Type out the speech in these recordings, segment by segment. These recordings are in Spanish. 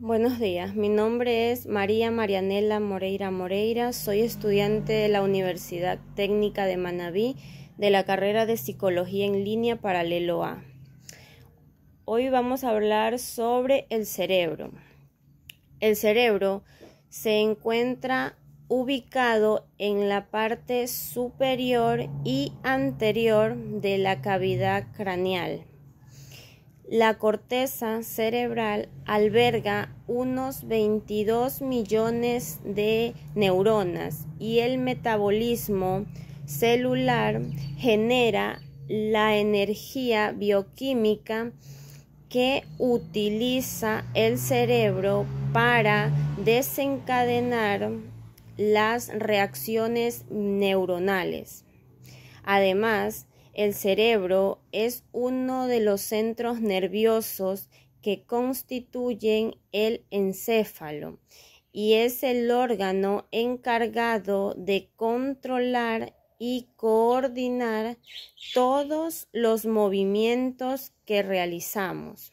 Buenos días, mi nombre es María Marianela Moreira Moreira, soy estudiante de la Universidad Técnica de Manabí de la carrera de Psicología en Línea Paralelo A. Hoy vamos a hablar sobre el cerebro. El cerebro se encuentra ubicado en la parte superior y anterior de la cavidad craneal. La corteza cerebral alberga unos 22 millones de neuronas y el metabolismo celular genera la energía bioquímica que utiliza el cerebro para desencadenar las reacciones neuronales. Además, el cerebro es uno de los centros nerviosos que constituyen el encéfalo y es el órgano encargado de controlar y coordinar todos los movimientos que realizamos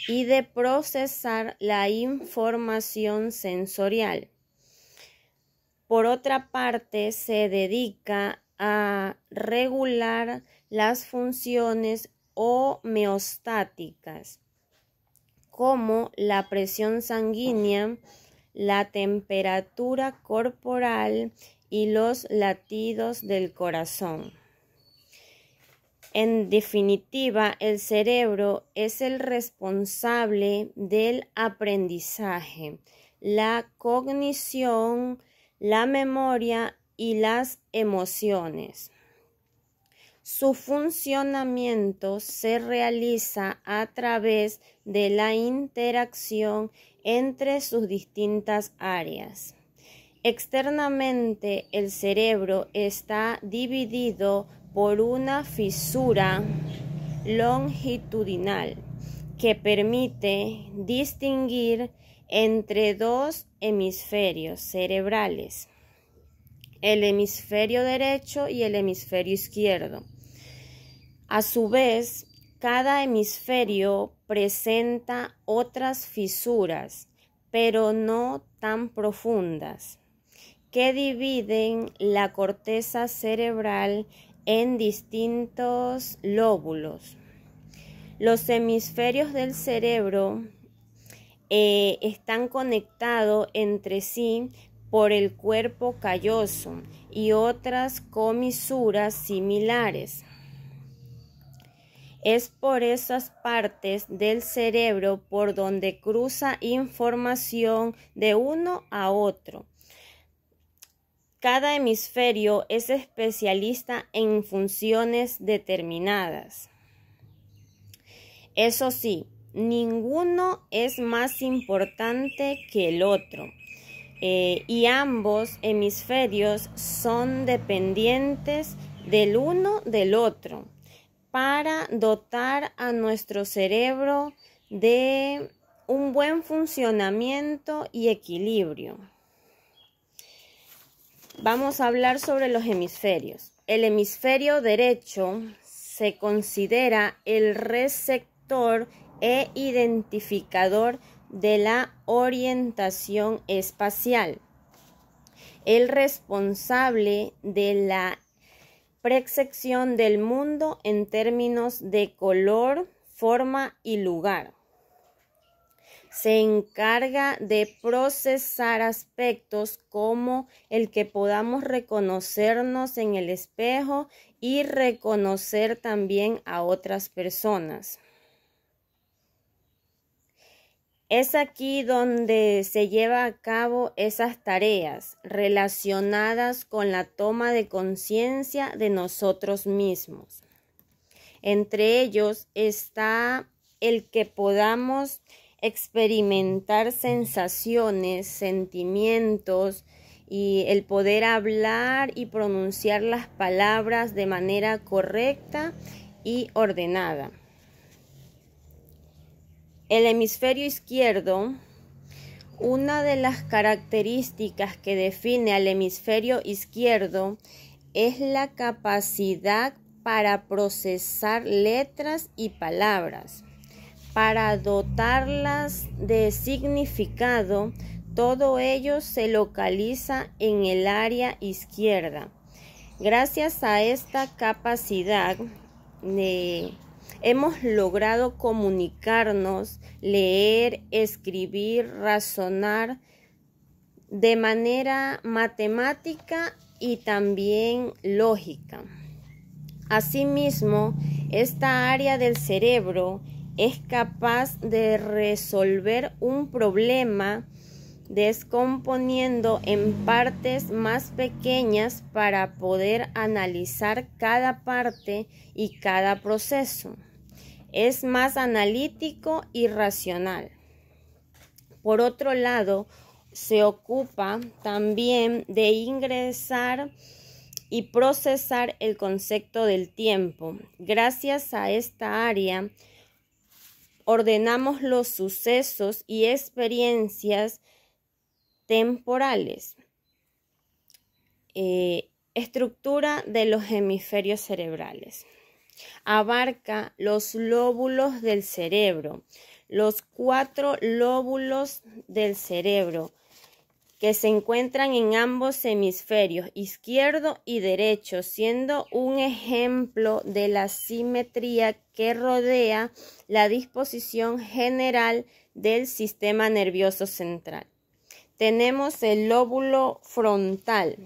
y de procesar la información sensorial. Por otra parte, se dedica a regular las funciones homeostáticas, como la presión sanguínea, la temperatura corporal y los latidos del corazón. En definitiva, el cerebro es el responsable del aprendizaje, la cognición, la memoria y las emociones. Su funcionamiento se realiza a través de la interacción entre sus distintas áreas. Externamente, el cerebro está dividido por una fisura longitudinal que permite distinguir entre dos hemisferios cerebrales, el hemisferio derecho y el hemisferio izquierdo. A su vez, cada hemisferio presenta otras fisuras, pero no tan profundas, que dividen la corteza cerebral en distintos lóbulos. Los hemisferios del cerebro están conectados entre sí por el cuerpo calloso y otras comisuras similares. Es por esas partes del cerebro por donde cruza información de uno a otro. Cada hemisferio es especialista en funciones determinadas. Eso sí, ninguno es más importante que el otro. Y ambos hemisferios son dependientes del uno del otro para dotar a nuestro cerebro de un buen funcionamiento y equilibrio. Vamos a hablar sobre los hemisferios. El hemisferio derecho se considera el receptor e identificador de la orientación espacial, el responsable de la percepción del mundo en términos de color, forma y lugar. Se encarga de procesar aspectos como el que podamos reconocernos en el espejo y reconocer también a otras personas. Es aquí donde se lleva a cabo esas tareas relacionadas con la toma de conciencia de nosotros mismos. Entre ellos está el que podamos experimentar sensaciones, sentimientos y el poder hablar y pronunciar las palabras de manera correcta y ordenada. El hemisferio izquierdo, una de las características que define al hemisferio izquierdo es la capacidad para procesar letras y palabras. para dotarlas de significado. Todo ello se localiza en el área izquierda. Gracias a esta capacidad hemos logrado comunicarnos, leer, escribir, razonar de manera matemática y también lógica. Asimismo, esta área del cerebro es capaz de resolver un problema descomponiendo en partes más pequeñas para poder analizar cada parte y cada proceso. Es más analítico y racional. Por otro lado, se ocupa también de ingresar y procesar el concepto del tiempo. Gracias a esta área, ordenamos los sucesos y experiencias temporales. Estructura de los hemisferios cerebrales. Abarca los lóbulos del cerebro, los 4 lóbulos del cerebro, que se encuentran en ambos hemisferios, izquierdo y derecho, siendo un ejemplo de la simetría que rodea la disposición general del sistema nervioso central. Tenemos el lóbulo frontal.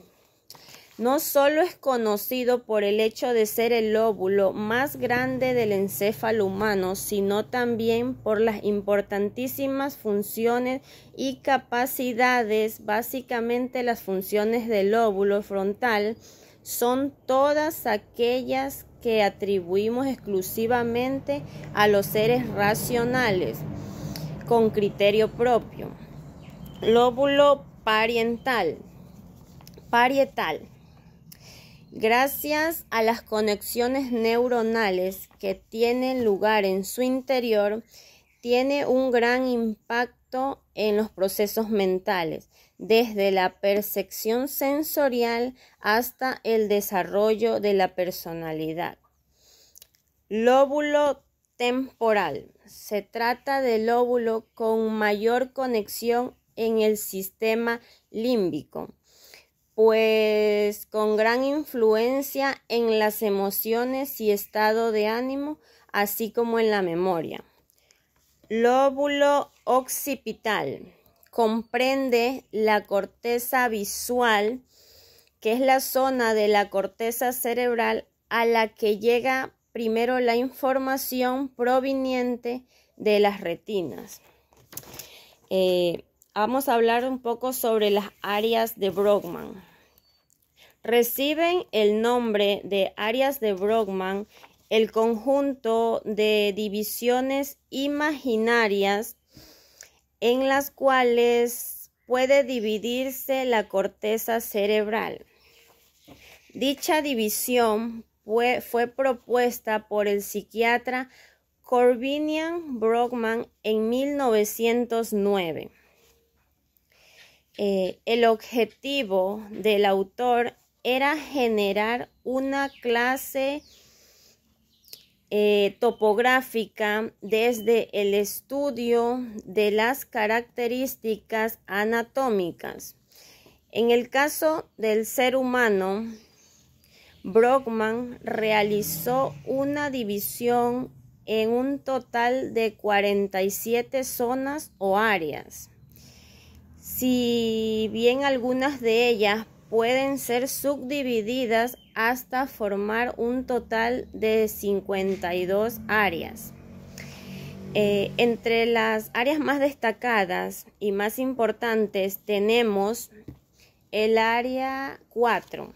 No solo es conocido por el hecho de ser el lóbulo más grande del encéfalo humano, sino también por las importantísimas funciones y capacidades. Básicamente, las funciones del lóbulo frontal son todas aquellas que atribuimos exclusivamente a los seres racionales, con criterio propio. Lóbulo parietal. Gracias a las conexiones neuronales que tienen lugar en su interior, tiene un gran impacto en los procesos mentales, desde la percepción sensorial hasta el desarrollo de la personalidad. Lóbulo temporal. Se trata del lóbulo con mayor conexión en el sistema límbico, pues con gran influencia en las emociones y estado de ánimo, así como en la memoria. Lóbulo occipital. Comprende la corteza visual, que es la zona de la corteza cerebral a la que llega primero la información proveniente de las retinas. Vamos a hablar un poco sobre las áreas de Brodmann. Reciben el nombre de áreas de Brodmann el conjunto de divisiones imaginarias en las cuales puede dividirse la corteza cerebral. Dicha división fue propuesta por el psiquiatra Corbinian Brodmann en 1909. El objetivo del autor era generar una clase topográfica desde el estudio de las características anatómicas. En el caso del ser humano, Brodmann realizó una división en un total de 47 zonas o áreas. Si bien algunas de ellas pueden ser subdivididas hasta formar un total de 52 áreas. Entre las áreas más destacadas y más importantes tenemos el área 4,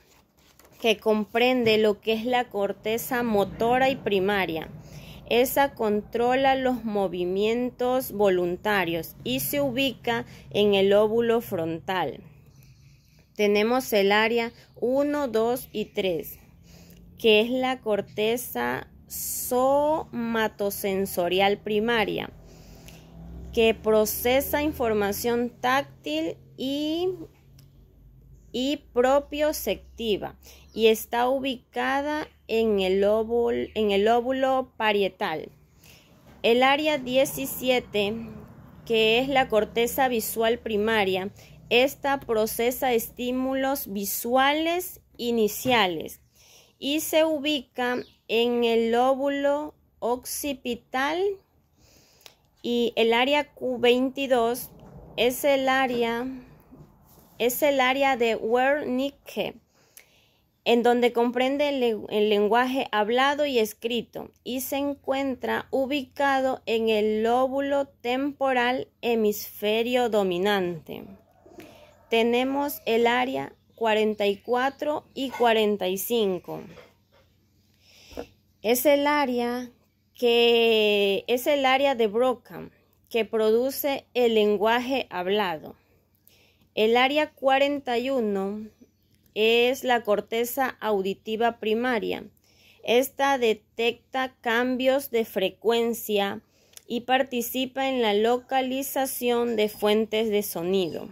que comprende lo que es la corteza motora y primaria. Esa controla los movimientos voluntarios y se ubica en el lóbulo frontal. Tenemos el área 1, 2 y 3, que es la corteza somatosensorial primaria, que procesa información táctil y propioceptiva y está ubicada en el lóbulo parietal. El área 17, que es la corteza visual primaria, esta procesa estímulos visuales iniciales y se ubica en el lóbulo occipital, y el área Q22 es el área de Wernicke, en donde comprende el lenguaje hablado y escrito, y se encuentra ubicado en el lóbulo temporal hemisferio dominante. Tenemos el área 44 y 45. Es el área de Broca, que produce el lenguaje hablado. El área 41 es la corteza auditiva primaria. Esta detecta cambios de frecuencia y participa en la localización de fuentes de sonido.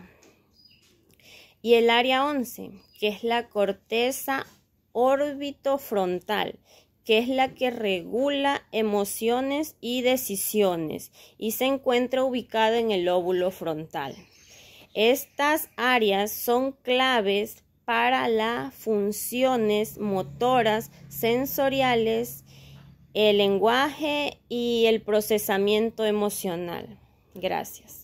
Y el área 11, que es la corteza orbitofrontal, que es la que regula emociones y decisiones y se encuentra ubicada en el lóbulo frontal. Estas áreas son claves para las funciones motoras, sensoriales, el lenguaje y el procesamiento emocional. Gracias.